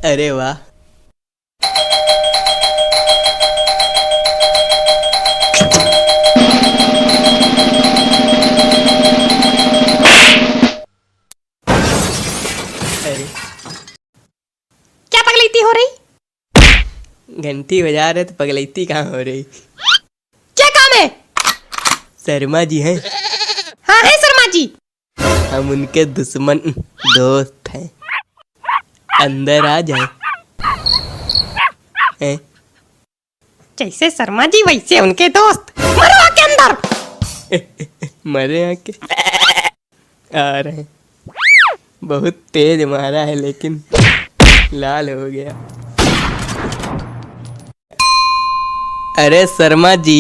अरे वाह। अरे क्या पगलैती हो रही? घंटी बजा रहे तो पगलैती कहाँ हो रही? क्या काम है? शर्मा जी हैं। हाँ है शर्मा जी। हम उनके दुश्मन दोस्त हैं। अंदर आ जाए। हैं? जैसे शर्मा जी वैसे उनके दोस्त। मरो आके अंदर। मरे आके आ रहे हैं। बहुत तेज मारा है लेकिन लाल हो गया। अरे शर्मा जी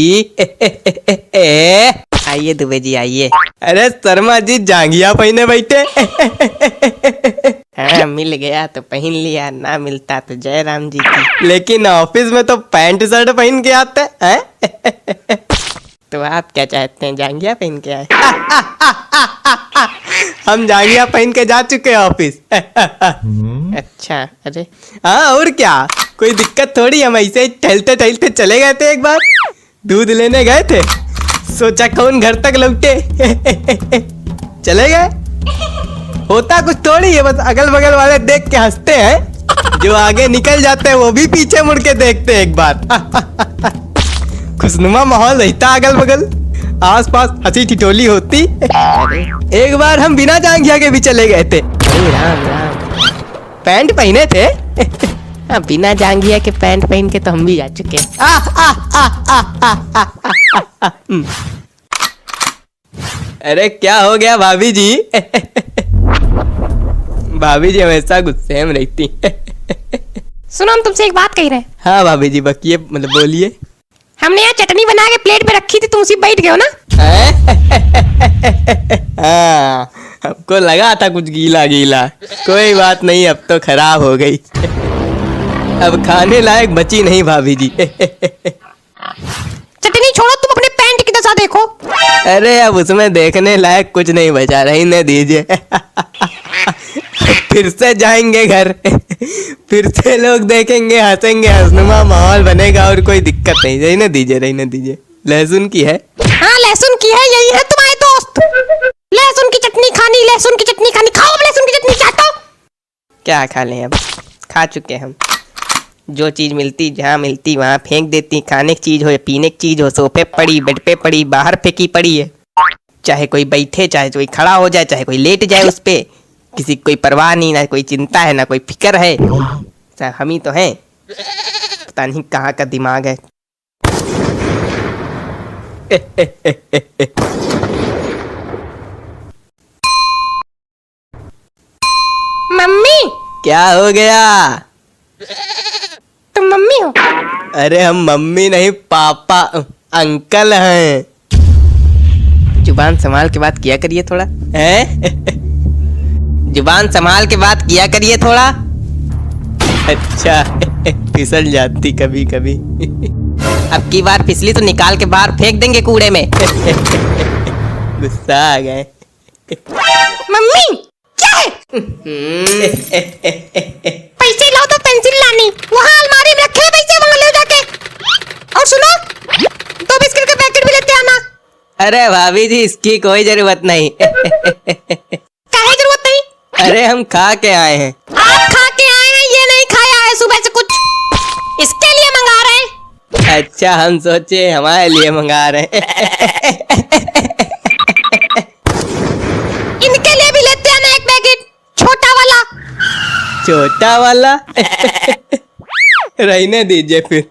आइए दुबे जी आइए। अरे शर्मा जी जांघिया पहने बैठे। हाँ मिल गया तो पहन लिया, ना मिलता तो जय राम जी की। लेकिन ऑफिस में तो पैंट शर्ट पहन के आते हैं। तो आप क्या चाहते हैं, जांघिया पहन के आए? हम जांघिया पहन के जा चुके हैं ऑफिस। अच्छा। अरे हाँ और क्या, कोई दिक्कत थोड़ी। हम ऐसे ही टहलते टहलते चले गए थे। एक बार दूध लेने गए थे, सोचा कौन घर तक लौटे। चले गए। होता कुछ थोड़ी है, बस अगल बगल वाले देख के हंसते हैं, जो आगे निकल जाते हैं वो भी पीछे मुड़ के देखते हैं एक बार। खुशनुमा माहौल रहता अगल बगल, आसपास हंसी ठिठोली होती। एक बार हम बिना जांघिया के भी चले गए थे। अरे राम राम। पैंट पहने थे। हाँ बिना जांघिया के पैंट पहन के तो हम भी जा चुके हैं। अरे क्या हो गया भाभी जी? भाभी जी हमेशा गुस्से में रहती। सुनो हम तुमसे एक बात कह रहे हैं। हाँ भाभी जी बकिए, मतलब बोलिए। हमने यहाँ चटनी बना के प्लेट में रखी थी, तुम उसी बैठ गए हो ना? हाँ हमको लगा था कुछ गीला गीला। कोई बात नहीं, अब तो खराब हो गई। अब खाने लायक बची नहीं भाभी जी। चटनी छोड़ो, तुम अपने पैंट की दशा देखो। अरे अब उसमें देखने लायक कुछ नहीं बचा, रहने दीजिए। फिर से जाएंगे घर, फिर से लोग देखेंगे, हंसेंगे, हंसनुमा माहौल बनेगा और कोई दिक्कत नहीं। रहने दीजिए, रहने दीजिए। लहसुन की है। हाँ लहसुन की है, यही है तुम्हारे दोस्त। लहसुन की चटनी खानी, लहसुन की चटनी खानी। खाओ अब लहसुन की चटनी, चाटो। क्या खा लें, अब खा चुके हम। जो चीज मिलती जहाँ मिलती वहाँ फेंक देती। खाने की चीज हो या पीने की चीज हो, सोफे पड़ी, बेड पे पड़ी, बाहर फेंकी पड़ी है। चाहे कोई बैठे, चाहे कोई खड़ा हो जाए, चाहे कोई लेट जाए उस पे, किसी कोई परवाह नहीं, ना कोई चिंता है, ना कोई फिक्र है। सब हम ही तो हैं। पता नहीं कहाँ का दिमाग है। मम्मी। क्या हो गया? तुम मम्मी हो? अरे हम मम्मी नहीं, पापा अंकल हैं। जुबान संभाल के बात किया करिए थोड़ा। हैं? जुबान संभाल के बात किया करिए थोड़ा। अच्छा। फिसल जाती कभी कभी। अब की बार फिसली तो निकाल के बाहर फेंक देंगे कूड़े में। गुस्सा आ गए। मम्मी क्या है? पैसे लाओ तो पेंसिल लानी, वहाँ अलमारी में रखे हैं पैसे, वहाँ ले जाके। और सुनो, 2 बिस्किट के पैकेट भी लेते आना। अरे भाभी जी इसकी कोई जरूरत नहीं। काहे जरूरत नहीं? अरे हम खा के आए हैं। आप खा के आए हैं, ये नहीं खाया है सुबह से कुछ, इसके लिए मंगा रहे हैं। अच्छा हम सोचे हमारे लिए मंगा रहे हैं। इनके लिए भी लेते आना एक पैकेट, छोटा वाला। छोटा वाला? रहने दीजिए फिर।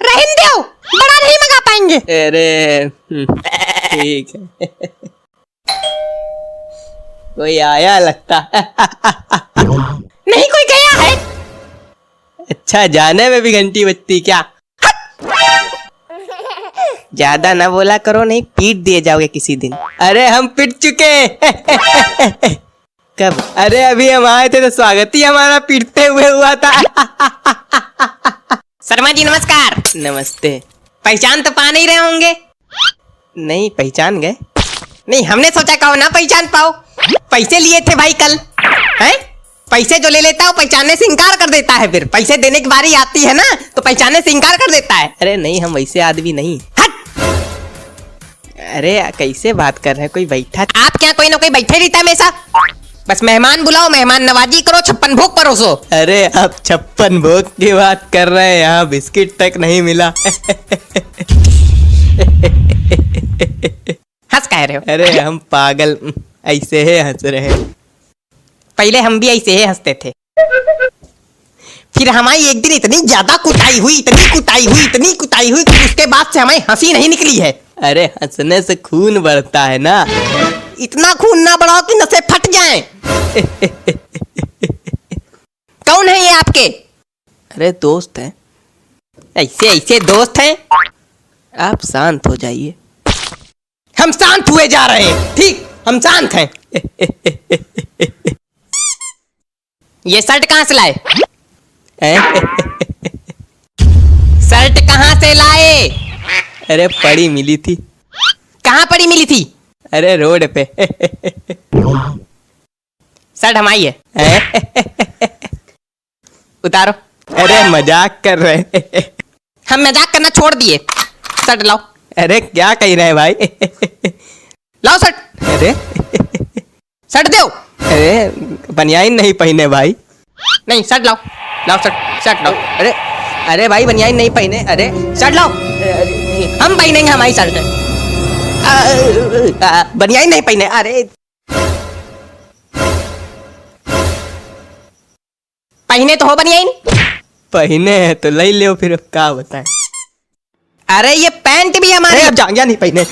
रहने दो, बड़ा नहीं मंगा पाएंगे। अरे ठीक है। कोई आया लगता। नहीं कोई गया है। अच्छा जाने में भी घंटी बजती क्या? ज्यादा ना बोला करो, नहीं पीट दिए जाओगे किसी दिन। अरे हम पिट चुके। कब? अरे अभी हम आए थे तो स्वागत ही हमारा पीटते हुए हुआ था। शर्मा जी नमस्कार। नमस्ते। पहचान तो पा नहीं रहे होंगे? नहीं पहचान गए। नहीं हमने सोचा कहो ना पहचान पाओ। पैसे लिए थे भाई कल, हैं? पैसे जो ले लेता है वो पहचानने से इनकार कर देता है, फिर पैसे देने की बारी आती है ना तो पहचानने से इनकार कर देता है। अरे नहीं, हम वैसे आदमी नहीं। हट! अरे कैसे बात कर रहे हैं, कोई बैठा। आप क्या कोई ना कोई बैठे रहता है हमेशा? बस मेहमान बुलाओ, मेहमान नवाजी करो, 56 भोग परोसो। अरे आप 56 भोग की बात कर रहे हैं, यहाँ बिस्किट तक नहीं मिला। हंस कह रहे हो? अरे हम पागल ऐसे ही हंस रहे हैं। पहले हम भी ऐसे ही हंसते थे, फिर हमारी एक दिन इतनी ज्यादा कुटाई हुई, इतनी कुटाई हुई, इतनी कुटाई हुई कि उसके बाद से हमारी हंसी नहीं निकली है। अरे हंसने से खून बढ़ता है ना। इतना खून ना बढ़ाओ कि नसें फट जाएं। कौन है ये आपके? अरे दोस्त हैं। ऐसे ऐसे दोस्त हैं? आप शांत हो जाइए। हम शांत हुए जा रहे हैं। ठीक, हम शांत हैं। ये शर्ट कहाँ से लाए? शर्ट कहाँ से लाए? अरे पड़ी मिली थी। कहाँ पड़ी मिली थी? अरे रोड पे। शर्ट हमारी है। उतारो। अरे मजाक कर रहे हैं। हम मजाक करना छोड़ दिए। शर्ट लाओ। अरे क्या कह रहे हैं भाई? लाओ शर्ट। अरे शर्ट दो। अरे बनियाइन नहीं पहने भाई। नहीं, शर्ट लाओ। लाओ शर्ट, शर्ट लाओ। अरे अरे भाई बनियाइन नहीं पहने। अरे शर्ट लाओ। हम पहनेंगे हमारी शर्ट। बनियाइन नहीं पहने। अरे पहने तो हो बनियाइन। पहने हैं तो ले लो, फिर क्या बताएं। अरे ये पैंट भी अरे हमारे। अब जांघिया नहीं पहने।